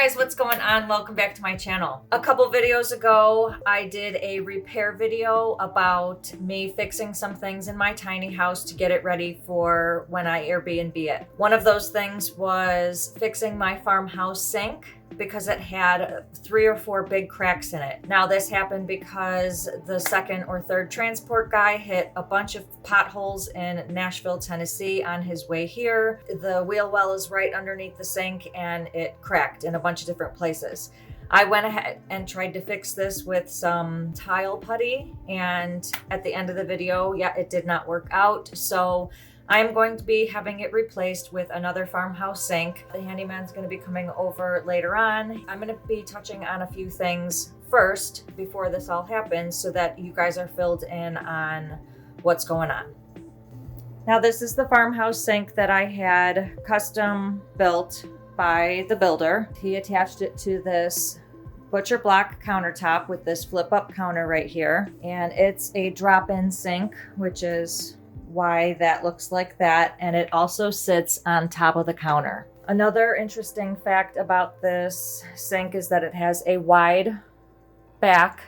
guys, what's going on? Welcome back to my channel. A couple videos ago, I did a repair video about me fixing some things in my tiny house to get it ready for when I Airbnb it. One of those things was fixing my farmhouse sink because it had 3 or 4 big cracks in it. Now this happened because the second or third transport guy hit a bunch of potholes in Nashville, Tennessee on his way here. The wheel well is right underneath the sink and it cracked in a bunch of different places. I went ahead and tried to fix this with some tile putty, and at the end of the video, yeah, it did not work out. So I'm going to be having it replaced with another farmhouse sink. The handyman's going to be coming over later on. I'm going to be touching on a few things first before this all happens so that you guys are filled in on what's going on. Now this is the farmhouse sink that I had custom built by the builder. He attached it to this butcher block countertop with this flip up counter right here. And it's a drop-in sink, which is why that looks like that, and it also sits on top of the counter. Another interesting fact about this sink is that it has a wide back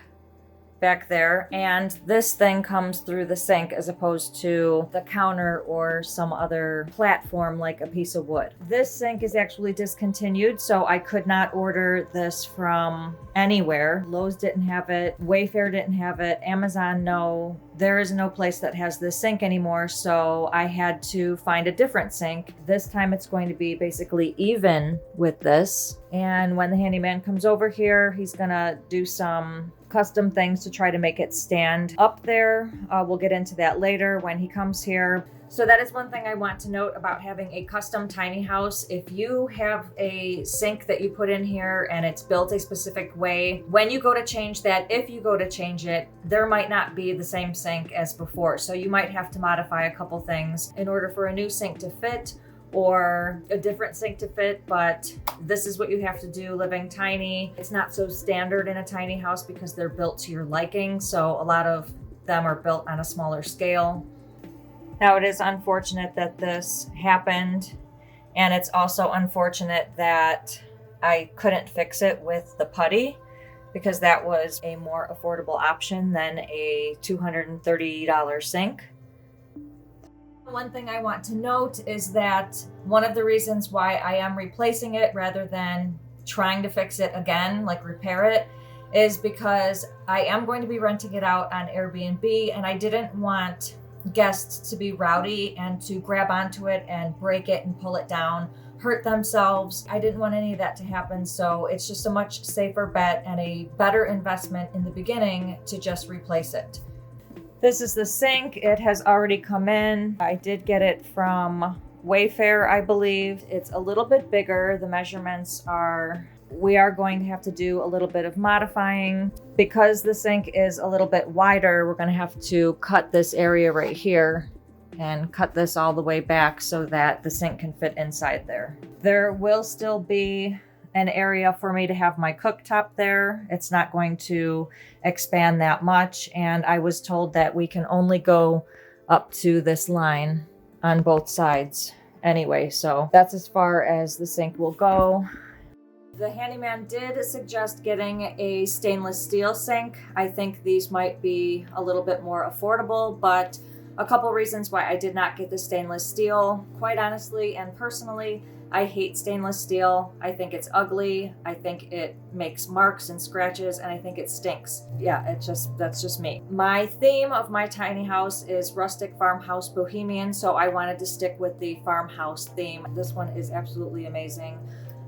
there, and this thing comes through the sink as opposed to the counter or some other platform like a piece of wood. This sink is actually discontinued, so I could not order this from anywhere. Lowe's didn't have it, Wayfair didn't have it, Amazon, no. There is no place that has this sink anymore, so I had to find a different sink. This time it's going to be basically even with this. And when the handyman comes over here, he's gonna do some custom things to try to make it stand up there. We'll get into that later when he comes here. So that is one thing I want to note about having a custom tiny house. If you have a sink that you put in here and it's built a specific way, when you go to change that, if you go to change it, there might not be the same sink as before. So you might have to modify a couple things in order for a new sink to fit or a different sink to fit, but this is what you have to do living tiny. It's not so standard in a tiny house because they're built to your liking, so a lot of them are built on a smaller scale. Now it is unfortunate that this happened, and it's also unfortunate that I couldn't fix it with the putty because that was a more affordable option than a $230 sink. One thing I want to note is that one of the reasons why I am replacing it rather than trying to fix it again, like repair it, is because I am going to be renting it out on Airbnb, and I didn't want guests to be rowdy and to grab onto it and break it and pull it down, hurt themselves. I didn't want any of that to happen, so it's just a much safer bet and a better investment in the beginning to just replace it. This is the sink. It has already come in. I did get it from Wayfair, I believe. It's a little bit bigger. The measurements are, we are going to have to do a little bit of modifying. Because the sink is a little bit wider, we're going to have to cut this area right here and cut this all the way back so that the sink can fit inside there. There will still be an area for me to have my cooktop there. It's not going to expand that much, and I was told that we can only go up to this line on both sides anyway, so that's as far as the sink will go. The handyman did suggest getting a stainless steel sink. I think these might be a little bit more affordable, but a couple reasons why I did not get the stainless steel. Quite honestly and personally, I hate stainless steel. I think it's ugly. I think it makes marks and scratches, and I think it stinks. Yeah, that's just me. My theme of my tiny house is rustic farmhouse bohemian, so I wanted to stick with the farmhouse theme. This one is absolutely amazing.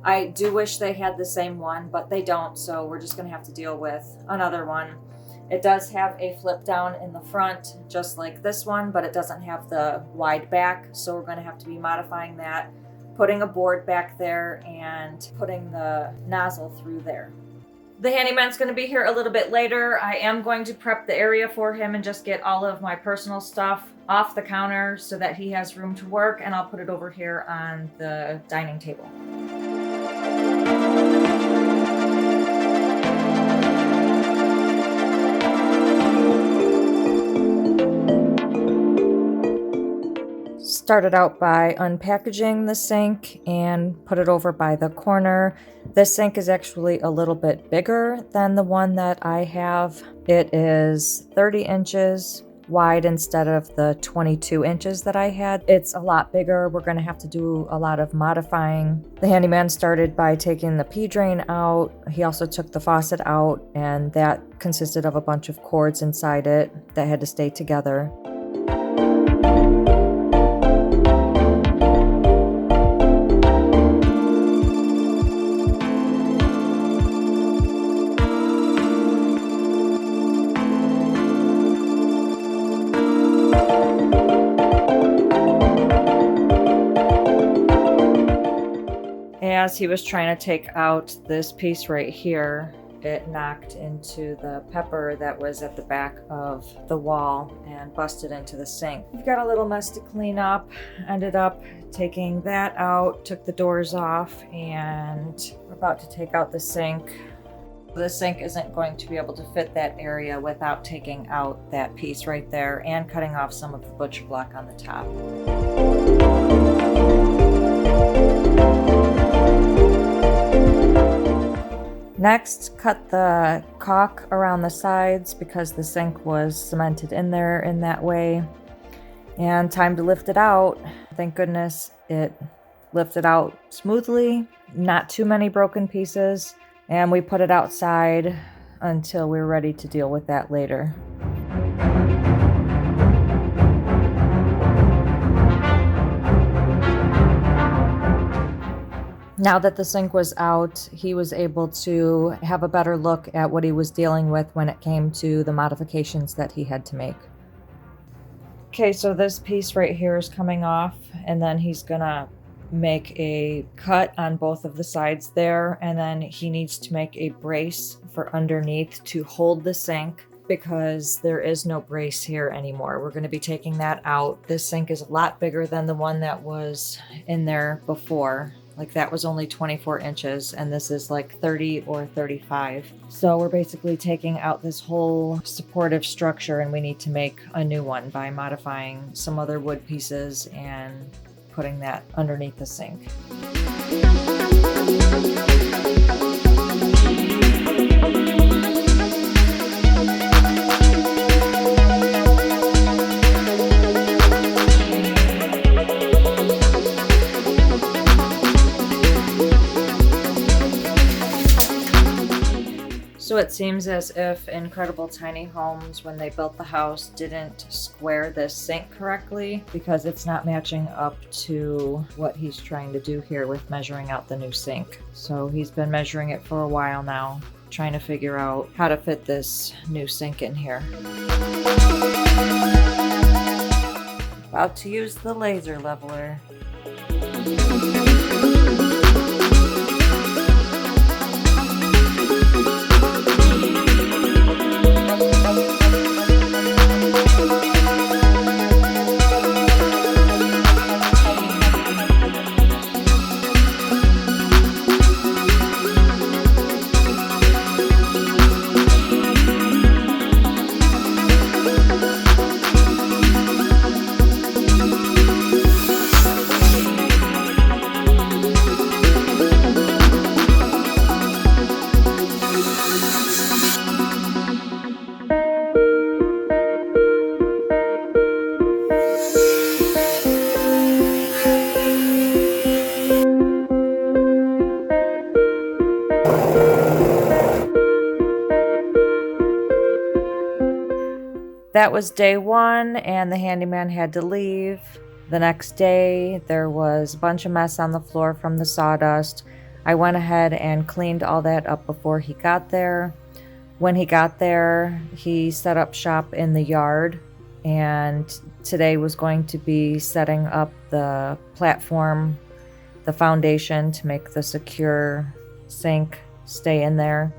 I do wish they had the same one, but they don't, so we're just gonna have to deal with another one. It does have a flip down in the front, just like this one, but it doesn't have the wide back, so we're gonna have to be modifying that, putting a board back there and putting the nozzle through there. The handyman's going to be here a little bit later. I am going to prep the area for him and just get all of my personal stuff off the counter so that he has room to work, and I'll put it over here on the dining table. Started out by unpackaging the sink and put it over by the corner. This sink is actually a little bit bigger than the one that I have. It is 30 inches wide instead of the 22 inches that I had. It's a lot bigger. We're going to have to do a lot of modifying. The handyman started by taking the pee drain out. He also took the faucet out, and that consisted of a bunch of cords inside it that had to stay together. As he was trying to take out this piece right here, it knocked into the pepper that was at the back of the wall and busted into the sink. We've got a little mess to clean up. Ended up taking that out, took the doors off, and we're about to take out the sink. The sink isn't going to be able to fit that area without taking out that piece right there and cutting off some of the butcher block on the top. Next, cut the caulk around the sides because the sink was cemented in there in that way. And time to lift it out. Thank goodness it lifted out smoothly, not too many broken pieces, and we put it outside until we were ready to deal with that later. Now that the sink was out, he was able to have a better look at what he was dealing with when it came to the modifications that he had to make. Okay, so this piece right here is coming off, and then he's gonna make a cut on both of the sides there, and then he needs to make a brace for underneath to hold the sink because there is no brace here anymore. We're going to be taking that out. This sink is a lot bigger than the one that was in there before. Like that was only 24 inches and this is like 30 or 35. So we're basically taking out this whole supportive structure and we need to make a new one by modifying some other wood pieces and putting that underneath the sink. So it seems as if Incredible Tiny Homes, when they built the house, didn't square this sink correctly because it's not matching up to what he's trying to do here with measuring out the new sink. So he's been measuring it for a while now, trying to figure out how to fit this new sink in here. About to use the laser leveler. That was day one and the handyman had to leave. The next day there was a bunch of mess on the floor from the sawdust. I went ahead and cleaned all that up before he got there. When he got there, he set up shop in the yard, and today was going to be setting up the platform, the foundation to make the secure sink stay in there.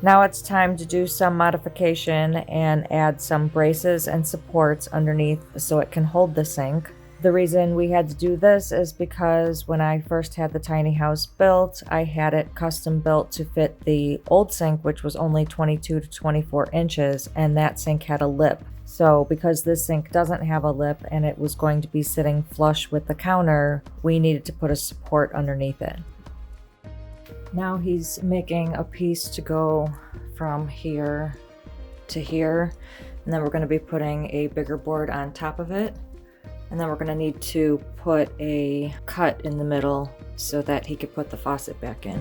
Now it's time to do some modification and add some braces and supports underneath so it can hold the sink. The reason we had to do this is because when I first had the tiny house built, I had it custom built to fit the old sink, which was only 22 to 24 inches, and that sink had a lip. So because this sink doesn't have a lip and it was going to be sitting flush with the counter, we needed to put a support underneath it. Now he's making a piece to go from here to here, and then we're going to be putting a bigger board on top of it. And then we're going to need to put a cut in the middle so that he could put the faucet back in.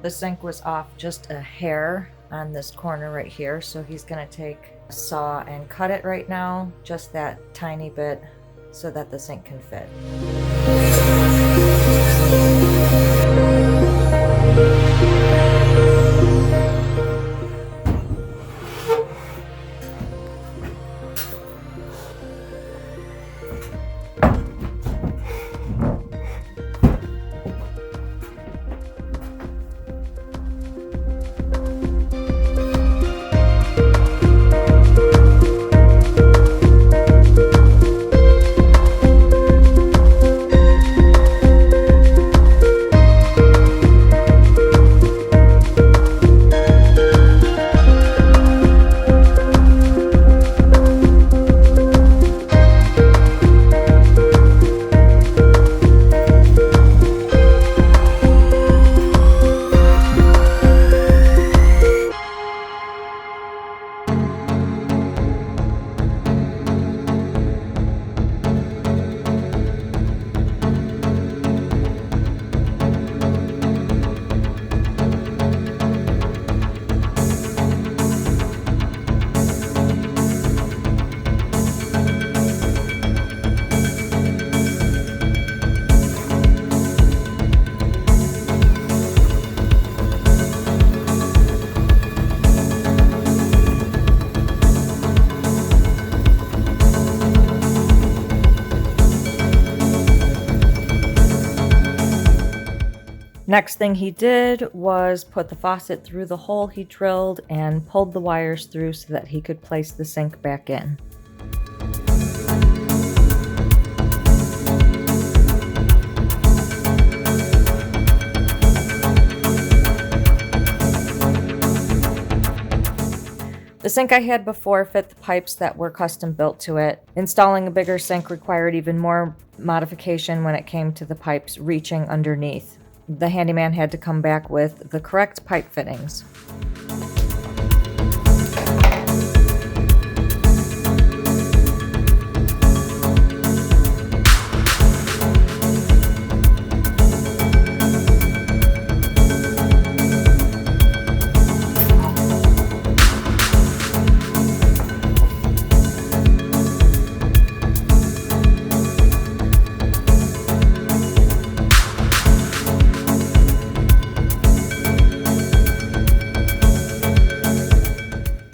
The sink was off just a hair on this corner right here, so he's going to take a saw and cut it right now, just that tiny bit, so that the sink can fit. Next thing he did was put the faucet through the hole he drilled and pulled the wires through so that he could place the sink back in. The sink I had before fit the pipes that were custom built to it. Installing a bigger sink required even more modification when it came to the pipes reaching underneath. The handyman had to come back with the correct pipe fittings.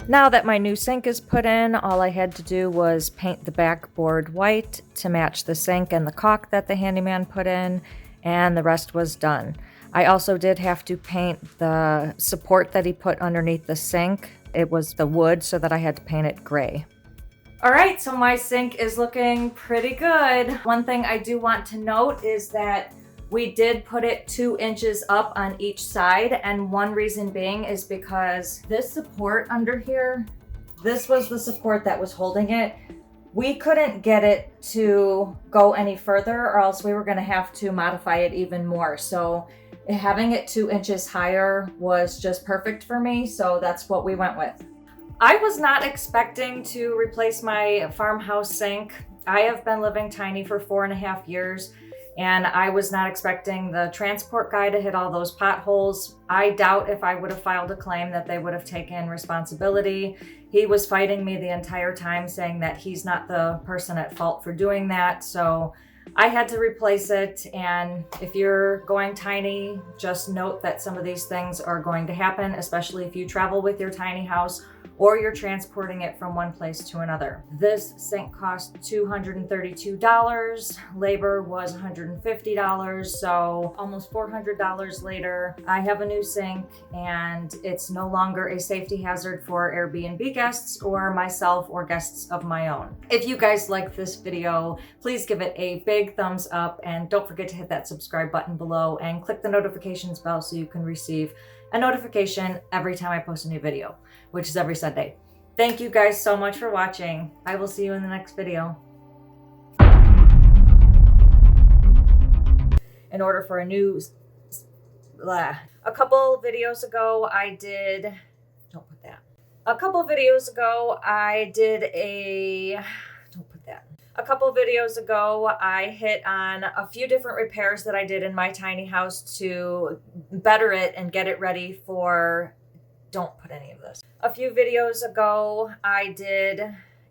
Now that my new sink is put in, all I had to do was paint the backboard white to match the sink and the caulk that the handyman put in, and the rest was done. I also did have to paint the support that he put underneath the sink. It was the wood, so that I had to paint it gray. All right, so my sink is looking pretty good. One thing I do want to note is that we did put it 2 inches up on each side, and one reason being is because this support under here, this was the support that was holding it. We couldn't get it to go any further, or else we were going to have to modify it even more. So having it 2 inches higher was just perfect for me, so that's what we went with. I was not expecting to replace my farmhouse sink. I have been living tiny for 4.5 years. And I was not expecting the transport guy to hit all those potholes. I doubt if I would have filed a claim that they would have taken responsibility. He was fighting me the entire time, saying that he's not the person at fault for doing that. So I had to replace it. And if you're going tiny, just note that some of these things are going to happen, especially if you travel with your tiny house or you're transporting it from one place to another. This sink cost $232. Labor was $150. So almost $400 later, I have a new sink and it's no longer a safety hazard for Airbnb guests or myself or guests of my own. If you guys like this video, please give it a big thumbs up and don't forget to hit that subscribe button below and click the notifications bell so you can receive a notification every time I post a new video, which is every Sunday. Thank you guys so much for watching. I will see you in the next video. In order for a new, a couple videos ago I did, don't put that. A couple videos ago I did a, don't put that. A couple videos ago, I hit on a few different repairs that I did in my tiny house to better it and get it ready for, don't put any of this. A few videos ago, I did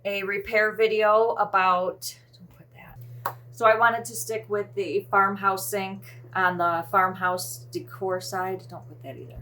a repair video about, don't put that. So I wanted to stick with the farmhouse sink on the farmhouse decor side. Don't put that either.